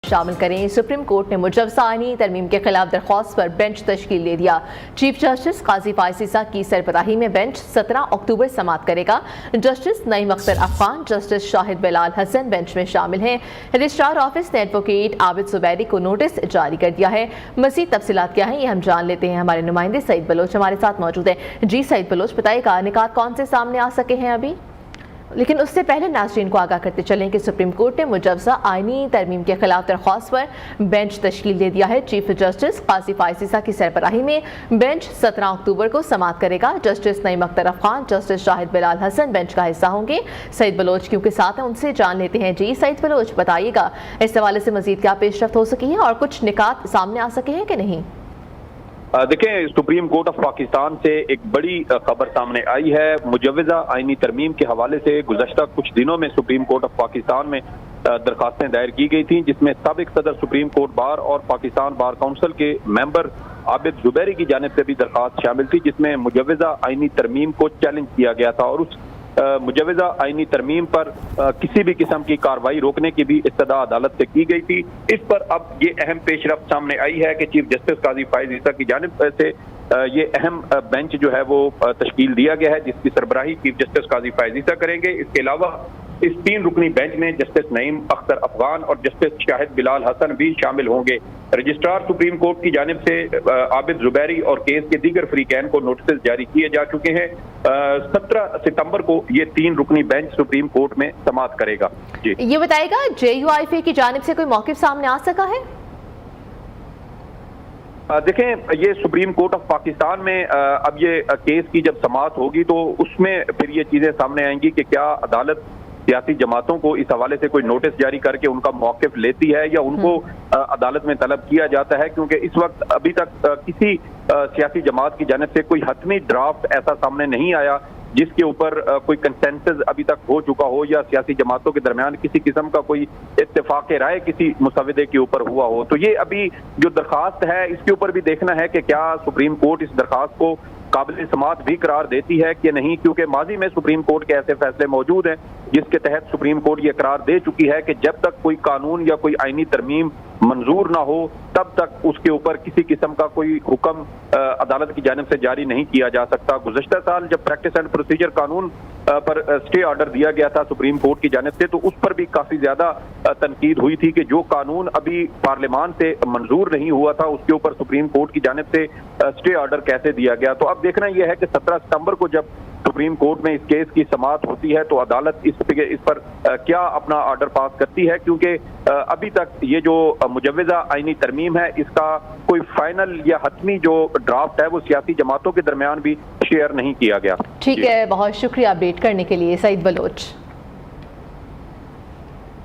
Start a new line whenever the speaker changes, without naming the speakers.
शामिल करें। Supreme court ने मुजव्वज़ा आईनी तरमीम के खिलाफ दरख्वास्त पर बेंच तश्कील दे दिया। चीफ जस्टिस काजी फायज़ ईसा की सरबराही में बेंच 17 अक्टूबर समाअत करेगा। Justice Naeem Akhtar Afghan, justice Shahid Bilal Hassan bench में शामिल हैं। रजिस्ट्रार ऑफिस ने एडवोकेट आबिद जुबैरी को नोटिस जारी कर दिया है। मज़ीद तफसीलात क्या हैं ये हम जान लेते हैं। हमारे नुमाइंदे सईद बलोच हमारे साथ मौजूद हैं। जी सईद बलोच, बताइएगा निकात कौन से सामने आ सके हैं अभी? लेकिन उससे पहले नाज़रीन को आगाह करते चलें कि सुप्रीम कोर्ट ने मुजव्वज़ा आईनी तरमीम के खिलाफ दरख्वास्त पर बेंच तश्कील दे दिया है। चीफ जस्टिस काजी फायज़ ईसा की सरबराही में बेंच 17 अक्टूबर को समाअत करेगा। Justice Naeem Akhtar Afghan, justice Shahid Bilal Hassan bench का हिस्सा होंगे। सईद बलोच क्योंकि साथ हैं, उनसे जान लेते हैं। जी सईद बलोच, बताइएगा इस हवाले से मज़ीद क्या पेशरफ्त हो सकी है और कुछ निकात सामने आ सके हैं कि नहीं?
देखें, सुप्रीम कोर्ट ऑफ पाकिस्तान से एक बड़ी खबर सामने आई है। मुजव्वज़ा आईनी तरमीम के हवाले से गुज़श्ता कुछ दिनों में सुप्रीम कोर्ट ऑफ पाकिस्तान में दरखास्तें दायर की गई थी, जिसमें साबिक सदर सुप्रीम कोर्ट बार और पाकिस्तान बार काउंसिल के मेंबर आबिद जुबैरी की जानिब से भी दरखास्त शामिल थी, जिसमें मुजव्वज़ा आईनी तरमीम को चैलेंज किया गया था और उस मुजव्वज़ा आईनी तरमीम पर किसी भी किस्म की कार्रवाई रोकने की भी इस्तदा अदालत से की गई थी। इस पर अब ये अहम पेशरफ्त सामने आई है कि चीफ जस्टिस काजी फायज़ ईसा की जानिब से ये अहम बेंच जो है वो तश्कील दिया गया है, जिसकी सरबराही चीफ जस्टिस काजी फायज़ ईसा करेंगे। इसके अलावा इस 3 रुकनी बेंच में जस्टिस नईम अख्तर अफगान और जस्टिस शाहिद बिलाल हसन भी शामिल होंगे। रजिस्ट्रार सुप्रीम कोर्ट की जानिब से आबिद जुबैरी और केस के दीगर फरीकैन को नोटिस जारी किए जा चुके हैं। 17 सितंबर को ये 3 रुकनी बेंच सुप्रीम कोर्ट में समाअत करेगा। जी, ये
बताएगा JUIFA की जानिब से कोई मौक़िफ़ सामने आ सका है?
देखें, ये सुप्रीम कोर्ट ऑफ पाकिस्तान में अब ये केस की जब समाअत होगी तो उसमें फिर ये चीजें सामने आएंगी कि क्या अदालत सियासी जमातों को इस हवाले से कोई नोटिस जारी करके उनका मौक़िफ़ लेती है या उनको अदालत में तलब किया जाता है, क्योंकि इस वक्त अभी तक किसी सियासी जमात की जानिब से कोई हतमी ड्राफ्ट ऐसा सामने नहीं आया जिसके ऊपर कोई कंसेंसस अभी तक हो चुका हो या सियासी जमातों के दरमियान किसी किस्म का कोई इत्तेफाक राय किसी मुसवदे के ऊपर हुआ हो। तो ये अभी जो दरखास्त है इसके ऊपर भी देखना है कि क्या सुप्रीम कोर्ट इस दरखास्त को काबिल समाअत भी करार देती है कि नहीं, क्योंकि माजी में सुप्रीम कोर्ट के ऐसे फैसले मौजूद हैं जिसके तहत सुप्रीम कोर्ट ये करार दे चुकी है कि जब तक कोई कानून या कोई आईनी तरमीम मंजूर ना हो तब तक उसके ऊपर किसी किस्म का कोई हुक्म अदालत की जानिब से जारी नहीं किया जा सकता। गुज़श्ता साल जब प्रैक्टिस एंड प्रोसीजर कानून पर स्टे ऑर्डर दिया गया था सुप्रीम कोर्ट की जानिब से, तो उस पर भी काफी ज्यादा तनकीद हुई थी कि जो कानून अभी पार्लियामान से मंजूर नहीं हुआ था उसके ऊपर सुप्रीम कोर्ट की जानिब से स्टे ऑर्डर कैसे दिया गया। तो अब देखना यह है कि 17 सितंबर को जब सुप्रीम कोर्ट में इस केस की समाअत होती है तो अदालत इस पर क्या अपना ऑर्डर पास करती है, क्योंकि अभी तक ये जो मुजव्वज़ा आईनी तरमीम है इसका कोई फाइनल या हतमी जो ड्राफ्ट है वो सियासी जमातों के दरमियान भी शेयर नहीं किया गया।
ठीक है, बहुत शुक्रिया अपडेट करने के लिए सईद बलोच।